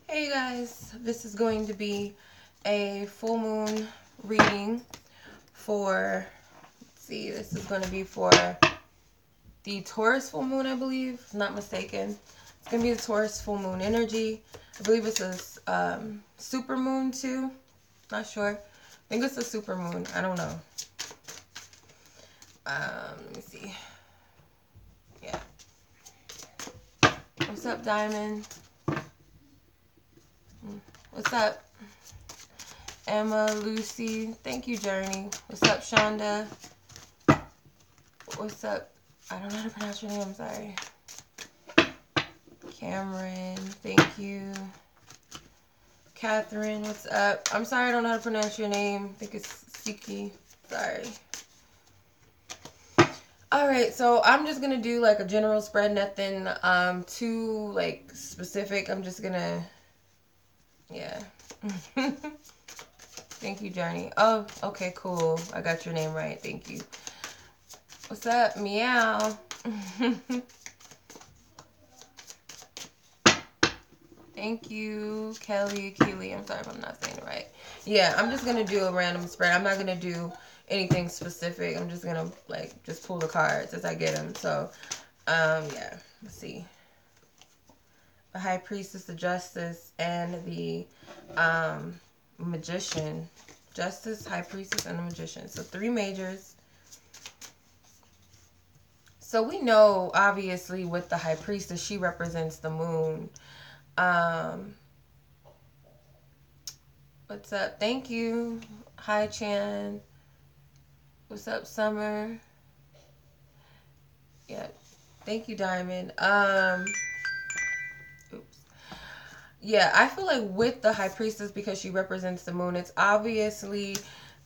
Hey guys, this is going to be a full moon reading for, let's see, this is going to be for the Taurus full moon, I believe, if I'm not mistaken. It's going to be the Taurus full moon energy. I believe it's a super moon too. Not sure. I think it's a super moon. I don't know. Let me see. Yeah. What's up, Diamond? What's up, Emma, Lucy? Thank you, Journey. What's up, Shonda? What's up? I don't know how to pronounce your name. I'm sorry. Cameron, thank you. Catherine, what's up? I'm sorry I don't know how to pronounce your name. I think it's Siki. Sorry. Alright, so I'm just going to do like a general spread, nothing too like specific. I'm just going to, yeah. Thank you, Journey. Oh, okay, cool. I got your name right. Thank you. What's up? Meow. Thank you, Kelly, Keely. I'm sorry if I'm not saying it right. Yeah, I'm just going to do a random spread. I'm not going to do anything specific. I'm just going to, like, just pull the cards as I get them. So, yeah. Let's see. The High Priestess, the Justice, and the Magician. Justice, High Priestess, and the Magician. So, 3 majors. So, we know, obviously, with the High Priestess, she represents the moon. What's up? Thank you. Hi, Chan. What's up, Summer? Yeah. Thank you, Diamond. Oops. Yeah, I feel like with the High Priestess, because she represents the moon, it's obviously,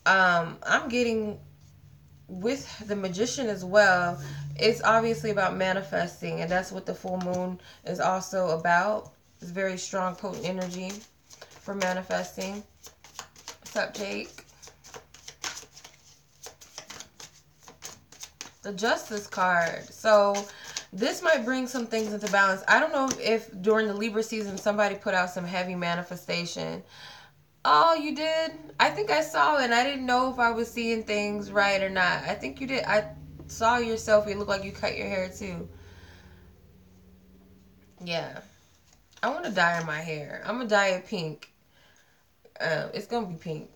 I'm getting with the Magician as well. It's obviously about manifesting, and that's what the full moon is also about. It's very strong, potent energy for manifesting. What's up, Jake? The Justice card. So this might bring some things into balance. I don't know if during the Libra season somebody put out some heavy manifestation. Oh, you did? I think I saw it, and I didn't know if I was seeing things right or not. I think you did. I saw your selfie. It looked like you cut your hair too. Yeah. I want to dye my hair. I'm going to dye it pink. It's going to be pink.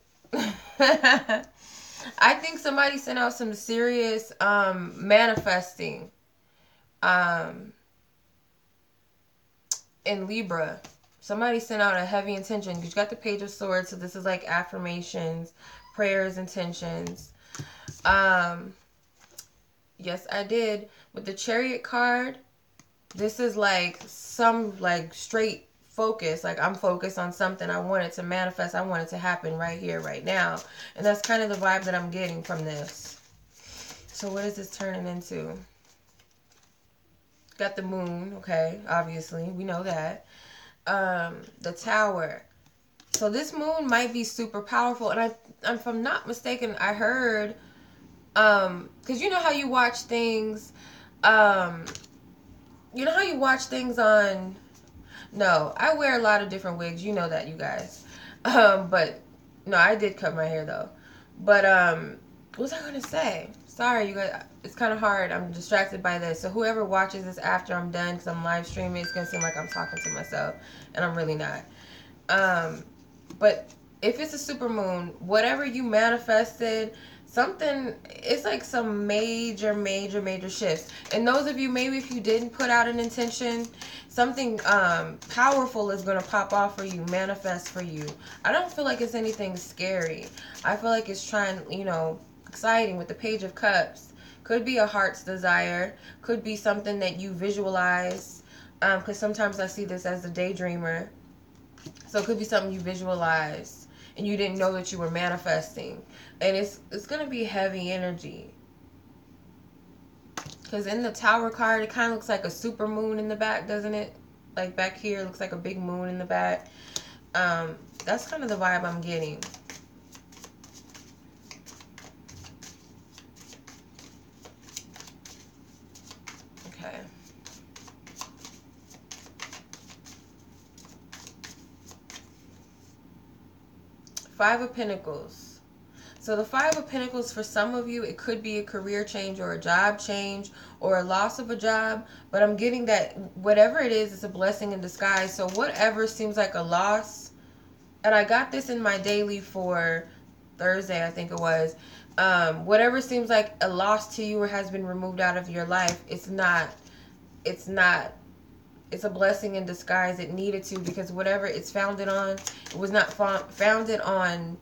I think somebody sent out some serious manifesting in Libra. Somebody sent out a heavy intention. You got the Page of Swords, so this is like affirmations, prayers, intentions. Yes, I did. With the Chariot card, this is like some like straight focus. Like I'm focused on something. I want it to manifest. I want it to happen right here, right now. And that's kind of the vibe that I'm getting from this. So what is this turning into? Got the moon, okay, obviously. We know that. The Tower. So this moon might be super powerful. And if I'm not mistaken, I heard, because you know how you watch things, you know how you watch things on, no, I wear a lot of different wigs. You know that, you guys. But, no, I did cut my hair, though. But, what was I going to say? Sorry, you guys. It's kind of hard. I'm distracted by this. So whoever watches this after I'm done, because I'm live streaming, it's going to seem like I'm talking to myself. And I'm really not. But if it's a super moon, whatever you manifested, something, it's like some major shifts. And those of you, maybe if you didn't put out an intention, something powerful is going to pop off for you, manifest for you. I don't feel like it's anything scary. I feel like it's trying, you know, exciting with the Page of Cups. Could be a heart's desire. Could be something that you visualize. Because sometimes I see this as a daydreamer. So it could be something you visualized and you didn't know that you were manifesting. And it's going to be heavy energy. Because in the Tower card, it kind of looks like a super moon in the back, doesn't it? Like back here, it looks like a big moon in the back. That's kind of the vibe I'm getting. Okay. Five of Pentacles. So the Five of Pentacles, for some of you, it could be a career change or a job change or a loss of a job. But I'm getting that whatever it is, it's a blessing in disguise. So whatever seems like a loss, and I got this in my daily for Thursday, I think it was. Whatever seems like a loss to you or has been removed out of your life, it's not. It's a blessing in disguise. It needed to, because whatever it's founded on, it was not founded on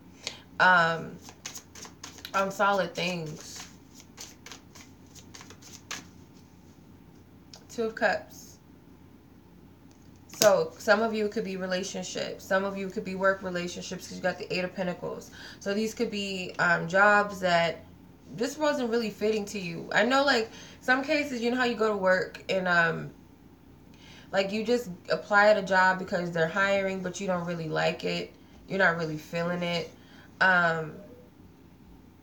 solid things. Two of Cups. So some of you could be relationships. Some of you could be work relationships, because you got the Eight of Pentacles. So these could be jobs that this wasn't really fitting to you. I know, like, some cases, you know how you go to work and like you just apply at a job because they're hiring, but you don't really like it. You're not really feeling it.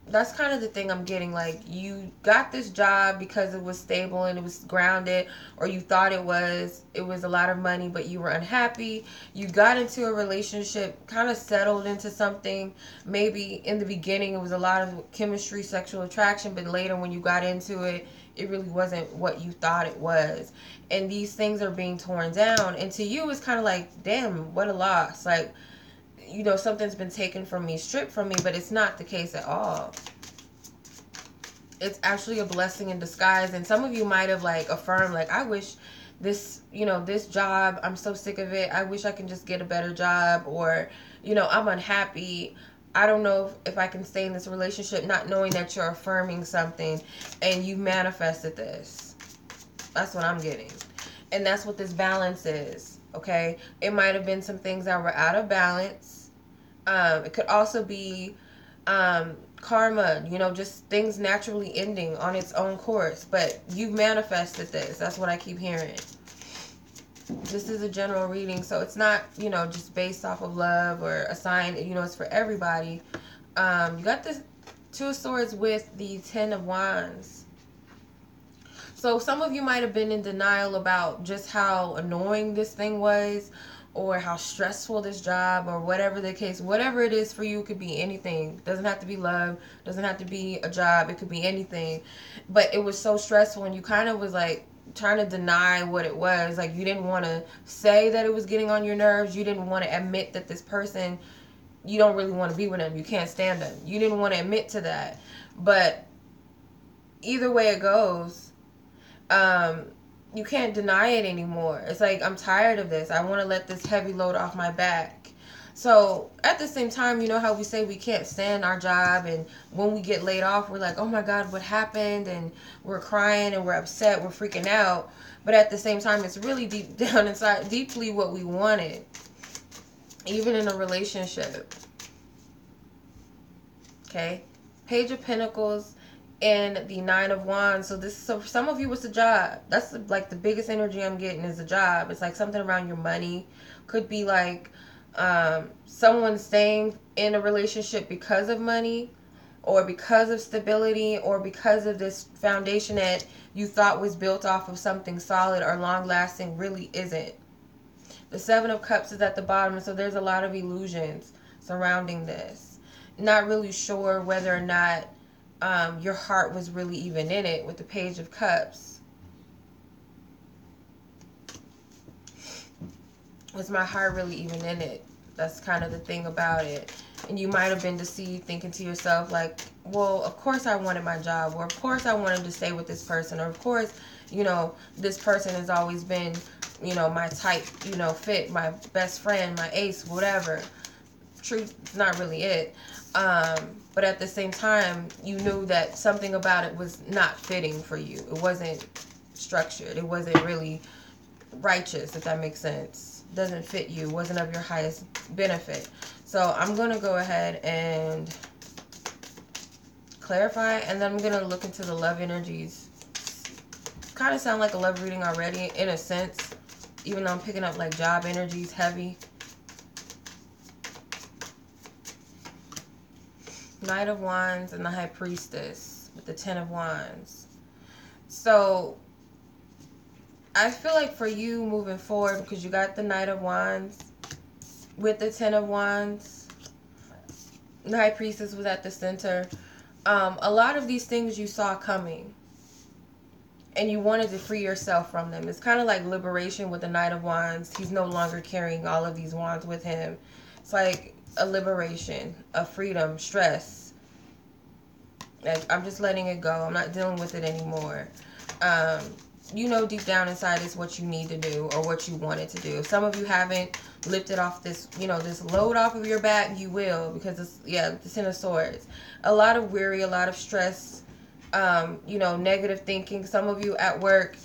That's kind of the thing I'm getting. Like, you got this job because it was stable and it was grounded, or you thought it was a lot of money, but you were unhappy. You got into a relationship, kind of settled into something. Maybe in the beginning it was a lot of chemistry, sexual attraction, but later when you got into it, it really wasn't what you thought it was. And these things are being torn down, and to you it's kind of like, damn, what a loss. Like, you know, something's been taken from me, stripped from me, but it's not the case at all. It's actually a blessing in disguise. And some of you might have, like, affirmed, like, I wish this, you know, this job, I'm so sick of it. I wish I can just get a better job. Or, you know, I'm unhappy. I don't know if I can stay in this relationship, not knowing that you're affirming something and you manifested this. That's what I'm getting. And that's what this balance is, okay? It might have been some things that were out of balance. It could also be karma, you know, just things naturally ending on its own course. But you've manifested this. That's what I keep hearing. This is a general reading, so it's not, you know, just based off of love or a sign. You know, it's for everybody. You got this Two of Swords with the Ten of Wands. So some of you might have been in denial about just how annoying this thing was, or how stressful this job, or whatever the case. Whatever it is for you, it could be anything. It doesn't have to be love. It doesn't have to be a job. It could be anything. But it was so stressful, and you kind of was like trying to deny what it was. Like, you didn't want to say that it was getting on your nerves. You didn't want to admit that this person, you don't really want to be with them. You can't stand them. You didn't want to admit to that. But either way it goes, you can't deny it anymore. It's like, I'm tired of this. I want to let this heavy load off my back. So at the same time, you know how we say we can't stand our job, and when we get laid off, we're like, oh my God, what happened? And we're crying and we're upset, we're freaking out. But at the same time, it's really deep down inside, deeply what we wanted, even in a relationship. Okay, Page of Pentacles and the Nine of Wands. So this, so for some of you, it's a job. That's like the biggest energy I'm getting is a job. It's like something around your money. Could be like someone staying in a relationship because of money, or because of stability, or because of this foundation that you thought was built off of something solid or long lasting really isn't. The Seven of Cups is at the bottom, so there's a lot of illusions surrounding this. Not really sure whether or not your heart was really even in it with the Page of Cups. Was my heart really even in it? That's kind of the thing about it. And you might have been deceived, thinking to yourself like, well, of course I wanted my job, or of course I wanted to stay with this person, or of course, you know, this person has always been, you know, my type, you know, fit, my best friend, my ace, whatever. Truth is not really it. But at the same time, you knew that something about it was not fitting for you. It wasn't structured. It wasn't really righteous, if that makes sense. Doesn't fit you. Wasn't of your highest benefit. So I'm going to go ahead and clarify, and then I'm going to look into the love energies. Kind of sound like a love reading already, in a sense, even though I'm picking up like job energies heavy. Knight of Wands and the High Priestess with the Ten of Wands. So I feel like for you moving forward, because you got the Knight of Wands with the Ten of Wands, The High Priestess was at the center. A lot of these things you saw coming, and you wanted to free yourself from them. It's kind of like liberation with the Knight of Wands. He's no longer carrying all of these wands with him. It's like a liberation, a freedom, stress. Like, I'm just letting it go. I'm not dealing with it anymore. You know deep down inside is what you need to do or what you wanted to do. Some of you haven't lifted off this, you know, this load off of your back. You will, because it's, yeah, the Ten of Swords. A lot of weary, a lot of stress, you know, negative thinking. Some of you at work,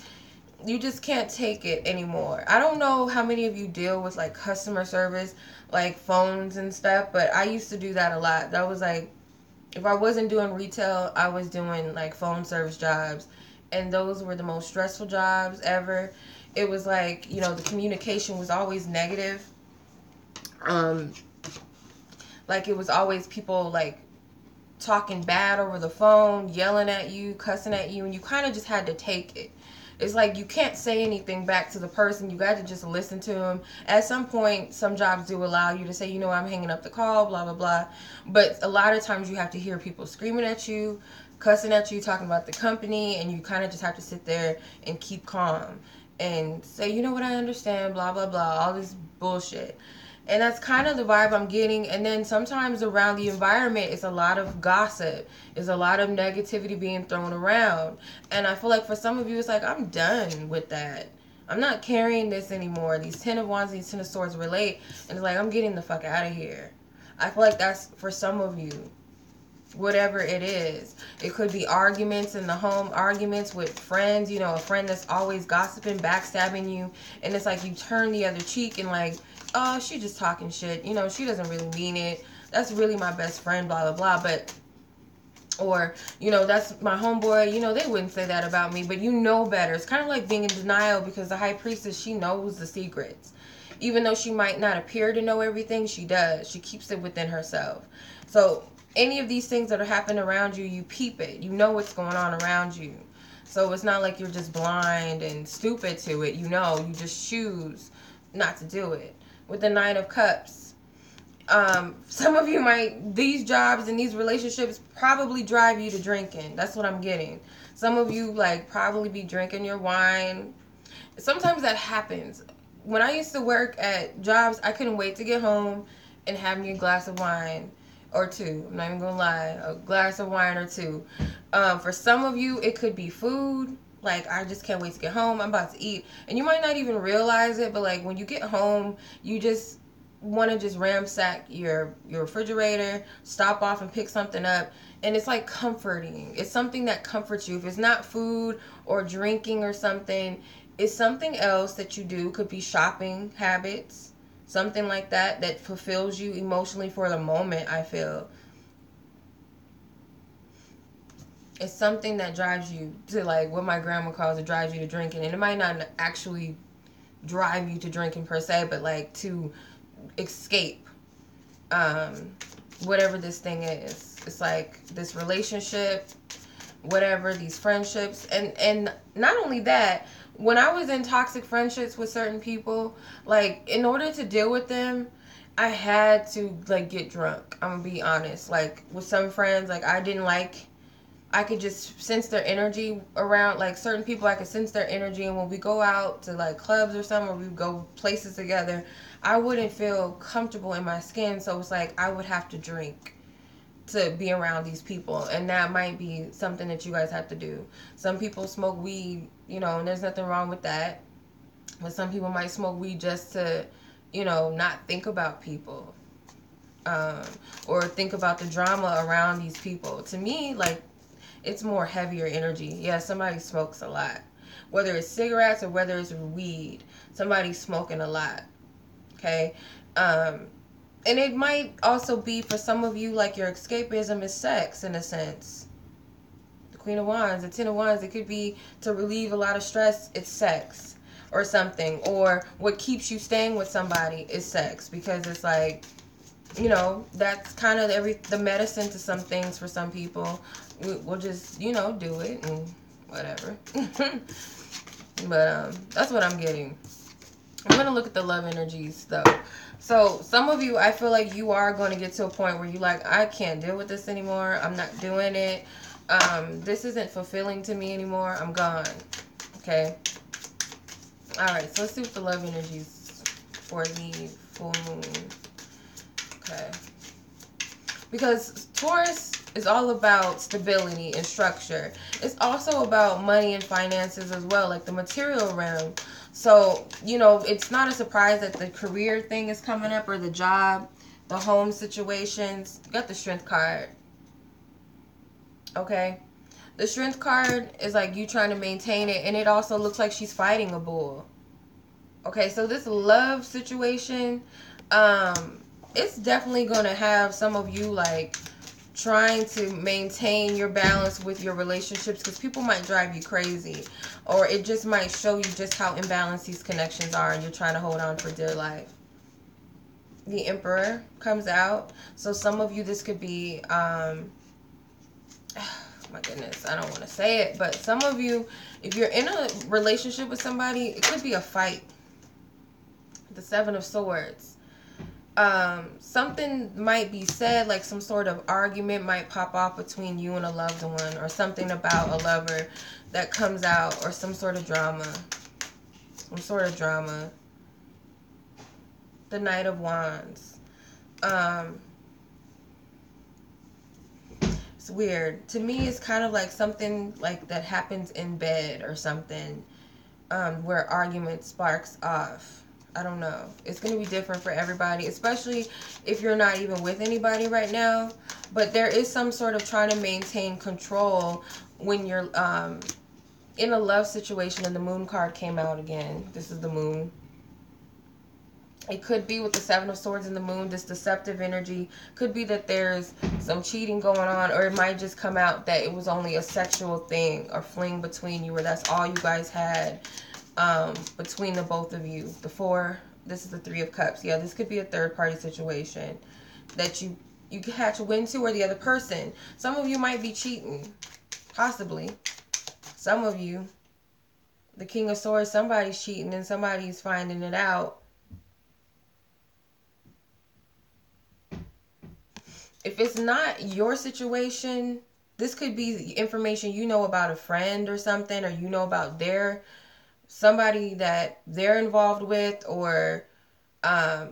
you just can't take it anymore. I don't know how many of you deal with like customer service, like phones and stuff, but I used to do that a lot. That was like, if I wasn't doing retail, I was doing like phone service jobs. And those were the most stressful jobs ever. It was like, you know, the communication was always negative. Like it was always people like talking bad over the phone, yelling at you, cussing at you, and you kind of just had to take it. It's like you can't say anything back to the person. You got to just listen to them. At some point, some jobs do allow you to say, you know, I'm hanging up the call, blah, blah, blah. But a lot of times you have to hear people screaming at you, cussing at you, talking about the company, and you kind of just have to sit there and keep calm and say, you know what, I understand, blah, blah, blah, all this bullshit. And that's kind of the vibe I'm getting. And then sometimes around the environment, it's a lot of gossip. It's a lot of negativity being thrown around. And I feel like for some of you, it's like, I'm done with that. I'm not carrying this anymore. These Ten of Wands, these Ten of Swords relate. And it's like, I'm getting the fuck out of here. I feel like that's for some of you. Whatever it is. It could be arguments in the home, arguments with friends, you know, a friend that's always gossiping, backstabbing you. And it's like you turn the other cheek and like, oh, she just talking shit. You know, she doesn't really mean it. That's really my best friend, blah, blah, blah. But, or, you know, that's my homeboy. You know, they wouldn't say that about me, but you know better. It's kind of like being in denial because the High Priestess, she knows the secrets. Even though she might not appear to know everything, she does. She keeps it within herself. So, any of these things that are happening around you, you peep it. You know what's going on around you. So, it's not like you're just blind and stupid to it. You know, you just choose not to do it. With the Nine of Cups, some of you might, these jobs and these relationships probably drive you to drinking. That's what I'm getting. Some of you like probably be drinking your wine. Sometimes that happens. When I used to work at jobs, I couldn't wait to get home and have me a glass of wine or two. I'm not even gonna lie, a glass of wine or two. For some of you, it could be food. Like, I just can't wait to get home. I'm about to eat. And you might not even realize it, but, like, when you get home, you just want to just ransack your refrigerator, stop off and pick something up. And it's, like, comforting. It's something that comforts you. If it's not food or drinking or something, it's something else that you do. Could be shopping habits, something like that, that fulfills you emotionally for the moment, I feel. It's something that drives you to, like, what my grandma calls it, drives you to drinking. And it might not actually drive you to drinking per se, but, like, to escape whatever this thing is. It's, like, this relationship, whatever, these friendships. And not only that, when I was in toxic friendships with certain people, like, in order to deal with them, I had to, like, get drunk. I'm gonna be honest. Like, with some friends, like, I could just sense their energy around, like, certain people, I could sense their energy. And when we go out to, like, clubs or something, or we go places together, I wouldn't feel comfortable in my skin. So it's like I would have to drink to be around these people. And that might be something that you guys have to do. Some people smoke weed, you know, and there's nothing wrong with that. But some people might smoke weed just to, you know, not think about people. Or think about the drama around these people. To me, like, it's more heavier energy. Yeah, somebody smokes a lot. Whether it's cigarettes or whether it's weed, somebody's smoking a lot. Okay? And it might also be for some of you, like, your escapism is sex, in a sense. The Queen of Wands, the Ten of Wands, it could be to relieve a lot of stress, it's sex or something. Or what keeps you staying with somebody is sex. Because it's like, you know, that's kind of the medicine to some things for some people. We'll just, you know, do it and whatever. But that's what I'm getting. I'm going to look at the love energies, though. So, some of you, I feel like you are going to get to a point where you're like, I can't deal with this anymore. I'm not doing it. This isn't fulfilling to me anymore. I'm gone. Okay? Alright, so let's see what the love energies for the full moon. Okay. Because Taurus is all about stability and structure. It's also about money and finances as well, like the material realm. So, you know, it's not a surprise that the career thing is coming up, or the job, the home situations. You got the Strength card. Okay? The Strength card is like you trying to maintain it, and it also looks like she's fighting a bull. Okay, so this love situation, it's definitely going to have some of you, like, trying to maintain your balance with your relationships, because people might drive you crazy, or it just might show you just how imbalanced these connections are, and you're trying to hold on for dear life. The Emperor comes out, so some of you, this could be, my goodness, I don't want to say it, but some of you, if you're in a relationship with somebody, it could be a fight. The Seven of Swords. Something might be said, like some sort of argument might pop off between you and a loved one, or something about a lover that comes out, or some sort of drama. Some sort of drama. The Knight of Wands. It's weird. To me, it's kind of like something like that happens in bed or something, where argument sparks off. I don't know. It's going to be different for everybody, especially if you're not even with anybody right now. But there is some sort of trying to maintain control when you're in a love situation, and the Moon card came out again. This is the Moon. It could be with the Seven of Swords and the Moon, this deceptive energy. Could be that there's some cheating going on, or it might just come out that it was only a sexual thing or fling between you, or that's all you guys had. Between the both of you. This is the Three of Cups. Yeah, this could be a third party situation that you catch wind to, or the other person. Some of you might be cheating. Possibly. Some of you, the King of Swords, somebody's cheating and somebody's finding it out. If it's not your situation, this could be information you know about a friend or something, or you know about somebody that they're involved with, or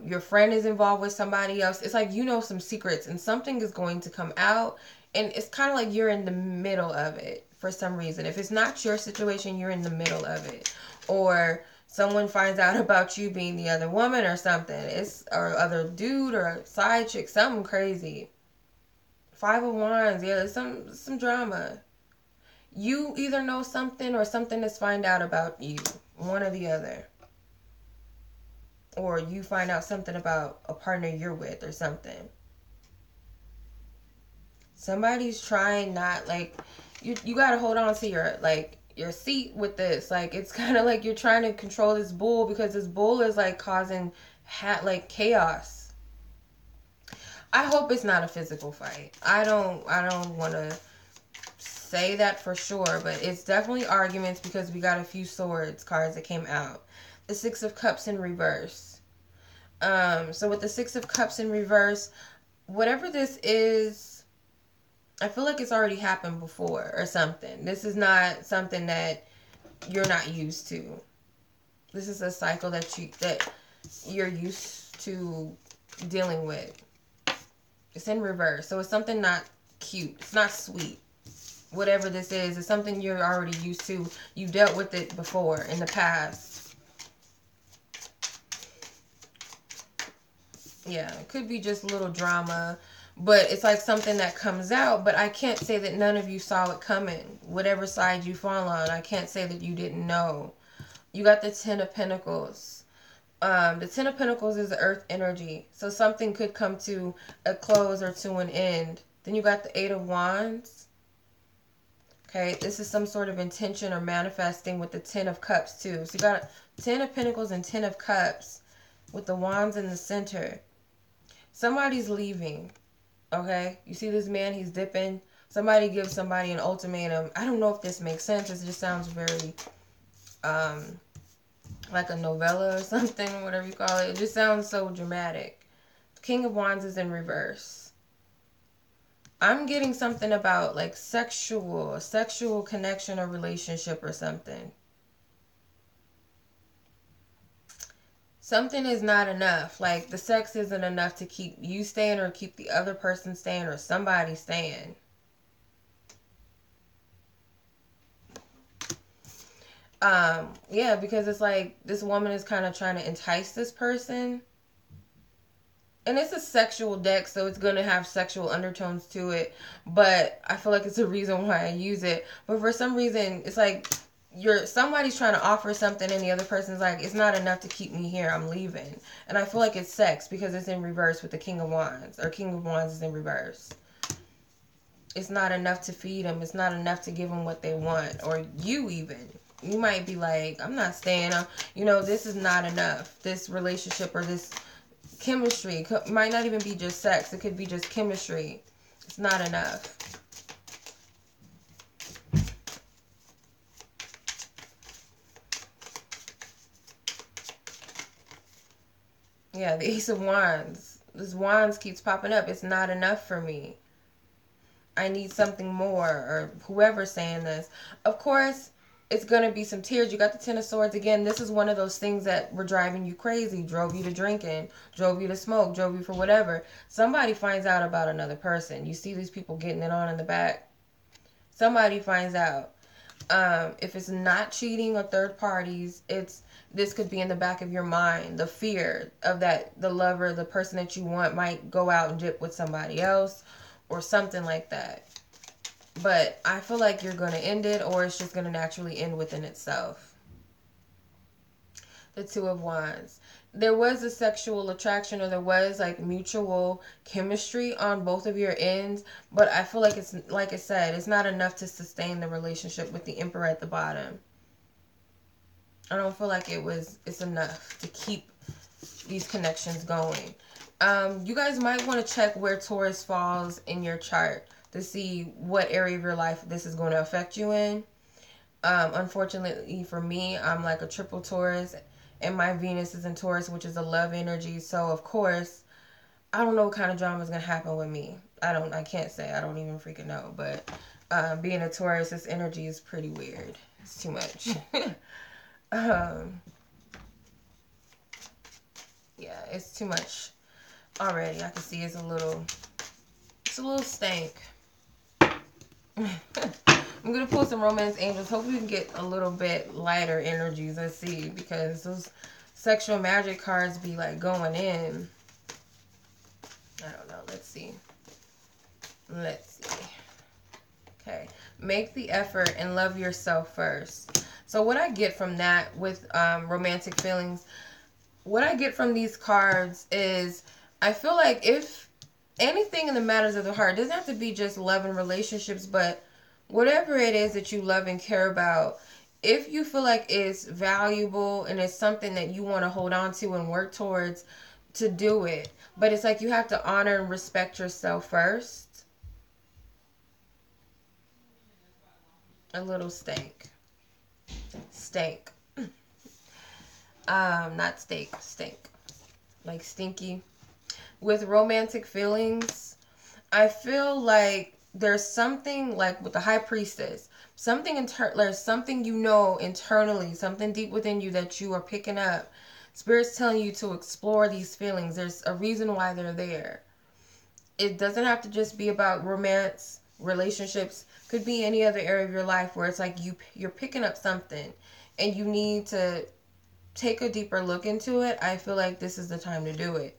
your friend is involved with somebody else. It's like you know some secrets, and something is going to come out, and it's kind of like you're in the middle of it for some reason. If it's not your situation, you're in the middle of it, or someone finds out about you being the other woman or something, or other dude or a side chick, something crazy. Five of Wands, yeah, there's some drama. You either know something, or something is find out about you. One or the other. Or you find out something about a partner you're with or something. Somebody's trying not, like, you got to hold on to your seat with this. Like, it's kind of like you're trying to control this bull, because this bull is like causing chaos. I hope it's not a physical fight. I don't want to say that for sure, but it's definitely arguments, because we got a few swords cards that came out. The Six of Cups in reverse. So with the Six of Cups in reverse, whatever this is, I feel like it's already happened before or something. This is not something that you're not used to. This is a cycle that you're used to dealing with. It's in reverse, so it's something not cute. It's not sweet. Whatever this is something you're already used to. You've dealt with it before in the past. Yeah, it could be just a little drama, but it's like something that comes out, but I can't say that none of you saw it coming. Whatever side you fall on, I can't say that you didn't know. You got the Ten of Pentacles. The Ten of Pentacles is the earth energy, so something could come to a close or to an end. Then you got the Eight of Wands. Okay, this is some sort of intention or manifesting with the Ten of Cups too. So you got Ten of Pentacles and Ten of Cups with the Wands in the center. Somebody's leaving. Okay, you see this man, he's dipping. Somebody gives somebody an ultimatum. I don't know if this makes sense. It just sounds very like a novella or something, whatever you call it. It just sounds so dramatic. King of Wands is in reverse. I'm getting something about like a sexual connection or relationship or something. Something is not enough. Like the sex isn't enough to keep you staying or keep the other person staying or somebody staying. Yeah, because it's like this woman is kind of trying to entice this person. And it's a sexual deck, so it's going to have sexual undertones to it. But I feel like it's a reason why I use it. But for some reason, it's like somebody's trying to offer something and the other person's like, it's not enough to keep me here, I'm leaving. And I feel like it's sex because it's in reverse with the King of Wands. Or King of Wands is in reverse. It's not enough to feed them. It's not enough to give them what they want. Or you even. You might be like, I'm not staying. This is not enough. This relationship or this chemistry might not even be just sex. It could be just chemistry. It's not enough. Yeah, the Ace of Wands. This Wands keeps popping up. It's not enough for me. I need something more. Or whoever's saying this. Of course, it's going to be some tears. You got the Ten of Swords again. This is one of those things that were driving you crazy. Drove you to drinking. Drove you to smoke. Drove you for whatever. Somebody finds out about another person. You see these people getting it on in the back. Somebody finds out. If it's not cheating or third parties, this could be in the back of your mind. The fear of that the lover, the person that you want might go out and dip with somebody else or something like that. But I feel like you're going to end it or it's just going to naturally end within itself. The Two of Wands. There was a sexual attraction or there was like mutual chemistry on both of your ends. But I feel like it's, like I said, it's not enough to sustain the relationship with the Emperor at the bottom. I don't feel like it's enough to keep these connections going. You guys might want to check where Taurus falls in your chart to see what area of your life this is going to affect you in. Unfortunately for me, I'm like a triple Taurus and my Venus is in Taurus, which is a love energy. So of course, I don't know what kind of drama is going to happen with me. I can't say. I don't even freaking know. But being a Taurus, this energy is pretty weird. It's too much. Yeah, it's too much already. I can see it's a little stank. I'm going to pull some romance angels. Hopefully we can get a little bit lighter energies. Let's see. Because those sexual magic cards be like going in. I don't know. Let's see. Okay. Make the effort and love yourself first. So what I get from that with romantic feelings, what I get from these cards is I feel like if anything in the matters of the heart, it doesn't have to be just love and relationships, but whatever it is that you love and care about, if you feel like it's valuable and it's something that you want to hold on to and work towards, to do it. But it's like you have to honor and respect yourself first. A little stank. Not steak, stink. Like stinky. With romantic feelings, I feel like there's something like with the High Priestess, there's something internally, something deep within you that you are picking up. Spirit's telling you to explore these feelings. There's a reason why they're there. It doesn't have to just be about romance, relationships. Could be any other area of your life where it's like you're picking up something and you need to take a deeper look into it. I feel like this is the time to do it.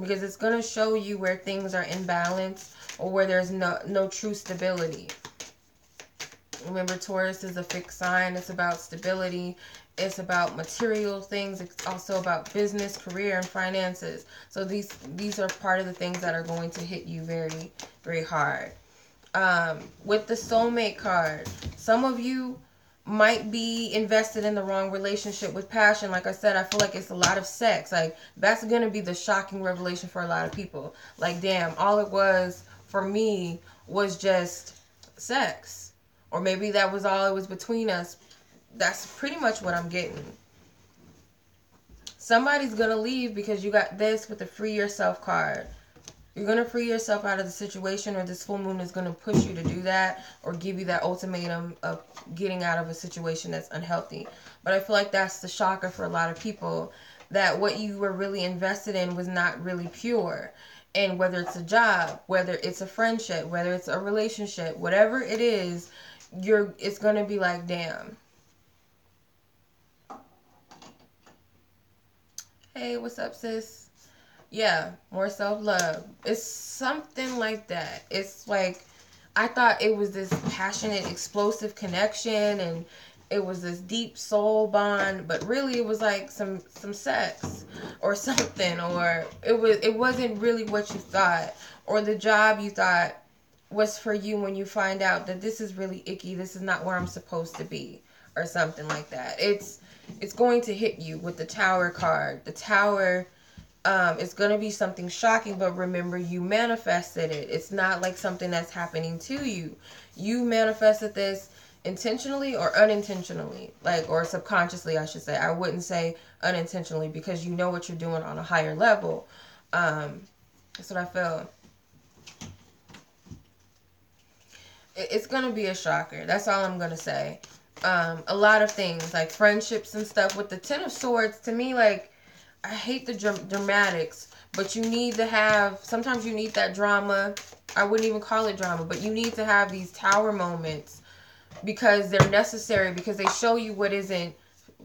Because it's going to show you where things are in balance or where there's no true stability. Remember, Taurus is a fixed sign. It's about stability. It's about material things. It's also about business, career, and finances. So these are part of the things that are going to hit you very, very hard. With the Soulmate card, some of you might be invested in the wrong relationship with passion. Like I said, I feel like it's a lot of sex. Like, that's going to be the shocking revelation for a lot of people. Like, damn, all it was for me was just sex. Or maybe that was all it was between us. That's pretty much what I'm getting. Somebody's going to leave because you got this with the free yourself card. You're going to free yourself out of the situation, or this full moon is going to push you to do that or give you that ultimatum of getting out of a situation that's unhealthy. But I feel like that's the shocker for a lot of people, that what you were really invested in was not really pure. And whether it's a job, whether it's a friendship, whether it's a relationship, whatever it is, it's going to be like, damn. Hey, what's up, sis? Yeah, more self-love. It's something like that. It's like, I thought it was this passionate, explosive connection, and it was this deep soul bond, but really it was like some sex or something, or it wasn't really what you thought, or the job you thought was for you when you find out that this is really icky, this is not where I'm supposed to be, or something like that. It's going to hit you with the Tower card. The Tower, it's going to be something shocking, but remember, you manifested it. It's not like something that's happening to you. You manifested this intentionally or unintentionally, or subconsciously, I should say. I wouldn't say unintentionally, because you know what you're doing on a higher level. That's what I feel. It's going to be a shocker. That's all I'm going to say. A lot of things, like friendships and stuff. With the Ten of Swords, to me, like, I hate the dramatics, but you need to have, sometimes you need that drama. I wouldn't even call it drama, but you need to have these Tower moments because they're necessary, because they show you what isn't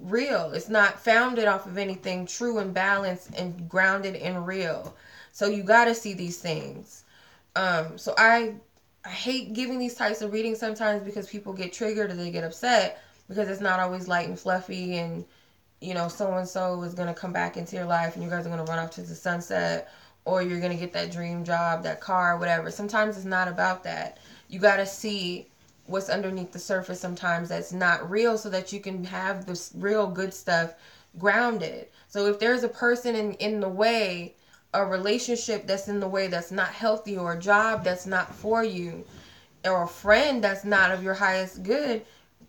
real. It's not founded off of anything true and balanced and grounded in real. So you got to see these things. So I hate giving these types of readings sometimes because people get triggered or they get upset because it's not always light and fluffy, and you know, so-and-so is going to come back into your life and you guys are going to run off to the sunset, or you're going to get that dream job, that car, whatever. Sometimes it's not about that. You got to see what's underneath the surface sometimes that's not real, so that you can have this real good stuff grounded. So if there's a person in the way, a relationship that's in the way that's not healthy, or a job that's not for you, or a friend that's not of your highest good,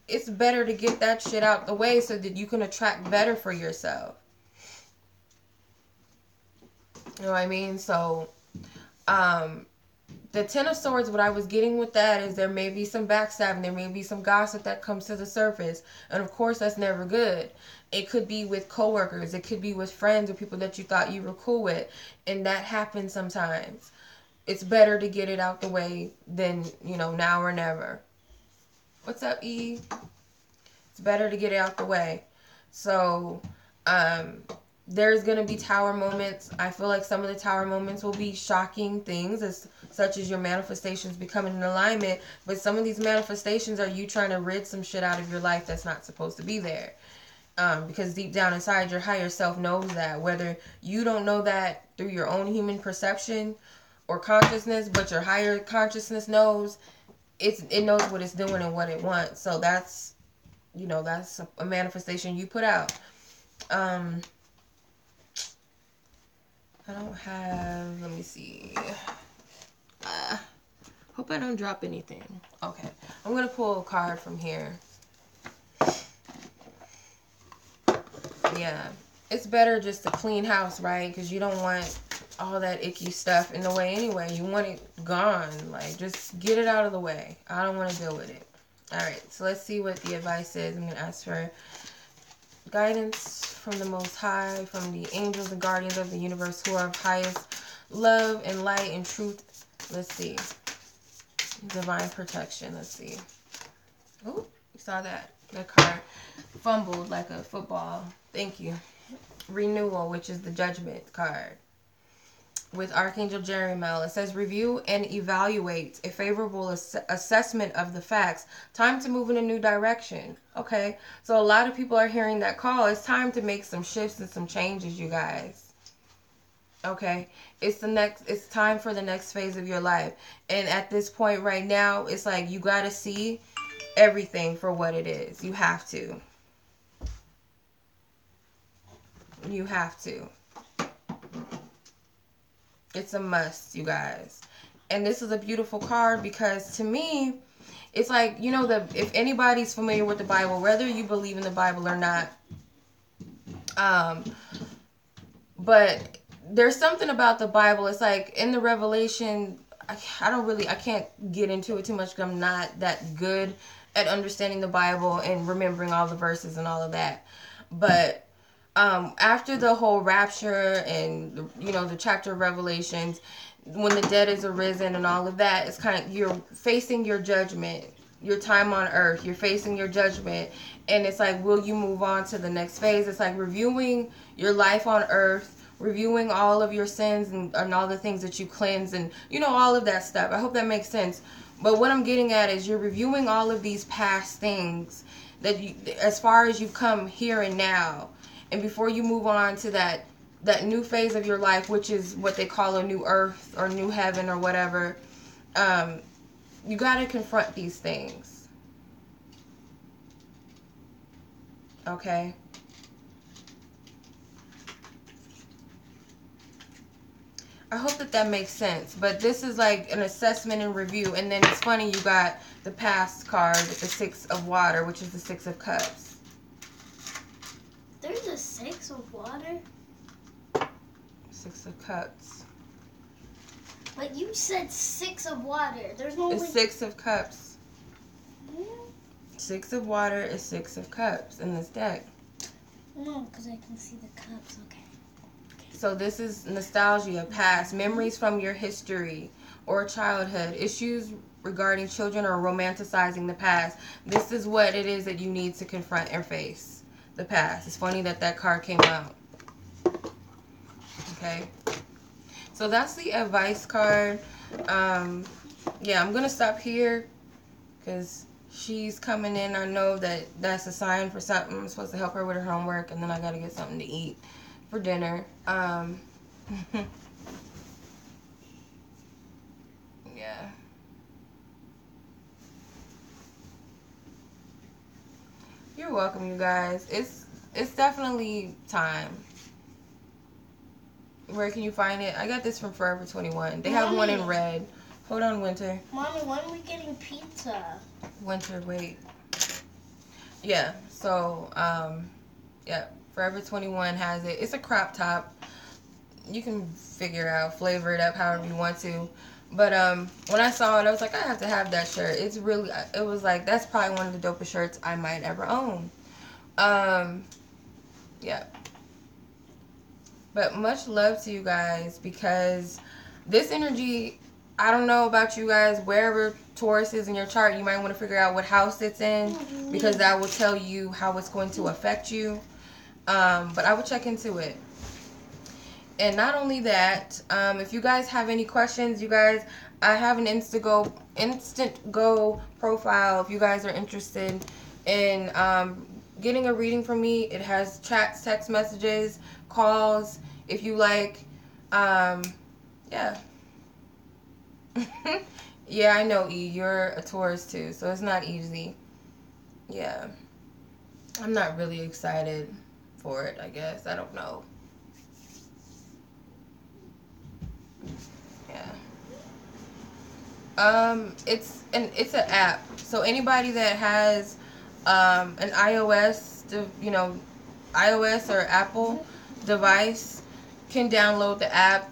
it's better to get that shit out the way so that you can attract better for yourself. You know what I mean? So, the Ten of Swords, what I was getting with that is there may be some backstabbing, there may be some gossip that comes to the surface. And of course, that's never good. It could be with coworkers, it could be with friends or people that you thought you were cool with. And that happens sometimes. It's better to get it out the way than, you know, now or never. What's up, E? It's better to get it out the way. So, there's going to be Tower moments. I feel like some of the Tower moments will be shocking things, such as your manifestations becoming in alignment. But some of these manifestations are you trying to rid some shit out of your life that's not supposed to be there. Because deep down inside, your higher self knows that. Whether you don't know that through your own human perception or consciousness, but your higher consciousness knows. It knows what it's doing and what it wants. So that's, you know, that's a manifestation you put out. I don't have, let me see. Hope I don't drop anything. Okay. I'm going to pull a card from here. Yeah. It's better just to clean house, right? Because you don't want all that icky stuff in the way anyway. You want it gone. Like, just get it out of the way. I don't want to deal with it. Alright, so let's see what the advice is. I'm going to ask for guidance from the Most High, from the angels and guardians of the universe who are of highest love and light and truth. Let's see. Divine protection. Let's see. Oh, you saw that. That card fumbled like a football. Thank you. Renewal, which is the Judgment card. With Archangel Jeremiel, it says, review and evaluate a favorable assessment of the facts. Time to move in a new direction. Okay, so a lot of people are hearing that call. It's time to make some shifts and some changes, you guys. Okay, it's time for the next phase of your life. And at this point right now, it's like you got to see everything for what it is. You have to. You have to. It's a must, you guys. And this is a beautiful card because to me, it's like, you know, if anybody's familiar with the Bible, whether you believe in the Bible or not, But there's something about the Bible. It's like in the Revelation, I can't get into it too much because I'm not that good at understanding the Bible and remembering all the verses and all of that. But after the whole rapture and, you know, the chapter of Revelations, when the dead is arisen and all of that, it's kind of, you're facing your judgment, your time on earth, you're facing your judgment, and it's like, will you move on to the next phase? It's like reviewing your life on earth, reviewing all of your sins and all the things that you cleanse and, you know, all of that stuff. I hope that makes sense. But what I'm getting at is you're reviewing all of these past things that you, as far as you've come here and now, and before you move on to that new phase of your life, which is what they call a new earth or new heaven or whatever, you got to confront these things. Okay? I hope that makes sense. But this is like an assessment and review. And then it's funny, you got the past card, the Six of Water, which is the Six of Cups. There's a Six of Water? Six of Cups. But you said Six of Water. There's no... It's Six of Cups. Six of Water is Six of Cups in this deck. No, because I can see the cups. Okay. So this is nostalgia, past, memories from your history or childhood, issues regarding children or romanticizing the past. This is what it is that you need to confront or face, the past. It's funny that card came out. Okay. So that's the advice card. Yeah, I'm going to stop here because she's coming in. I know that's a sign for something. I'm supposed to help her with her homework, and then I got to get something to eat for dinner. Yeah. You're welcome, you guys. It's definitely time. Where can you find it? I got this from Forever 21. They have one in red. Hold on, Winter. Mommy, when are we getting pizza? Winter, wait. Yeah, so, yeah, Forever 21 has it. It's a crop top. You can figure out, flavor it up however you want to. But when I saw it, I was like, I have to have that shirt. It's really, it was like, that's probably one of the dopest shirts I might ever own. Yeah. But much love to you guys, because this energy, I don't know about you guys, wherever Taurus is in your chart, you might want to figure out what house it's in, because that will tell you how it's going to affect you. But I will check into it. And not only that, if you guys have any questions, you guys, I have an Instant Go profile if you guys are interested in getting a reading from me. It has chats, text messages, calls, if you like. Yeah. Yeah, I know, E. You're a Taurus too, so it's not easy. Yeah. I'm not really excited for it, I guess. I don't know. Yeah. It's an app. So anybody that has an iOS, iOS or Apple device can download the app.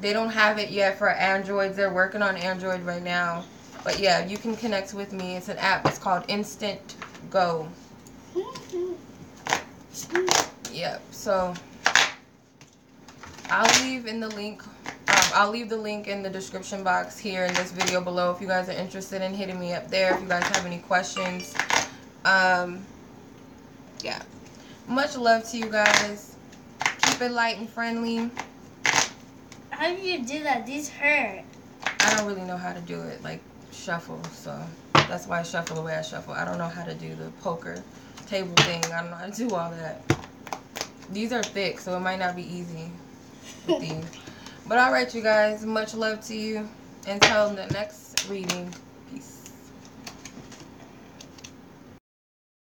They don't have it yet for Androids. They're working on Android right now. But yeah, you can connect with me. It's an app. It's called Instant Go. Yep. So I'll leave the link in the description box here in this video below if you guys are interested in hitting me up there. If you guys have any questions. Yeah. Much love to you guys. Keep it light and friendly. How do you do that? These hurt. I don't really know how to do it, like shuffle, so that's why I shuffle the way I shuffle. I don't know how to do the poker table thing. I don't know how to do all that. These are thick, so it might not be easy with these. But alright, you guys, much love to you. Until the next reading.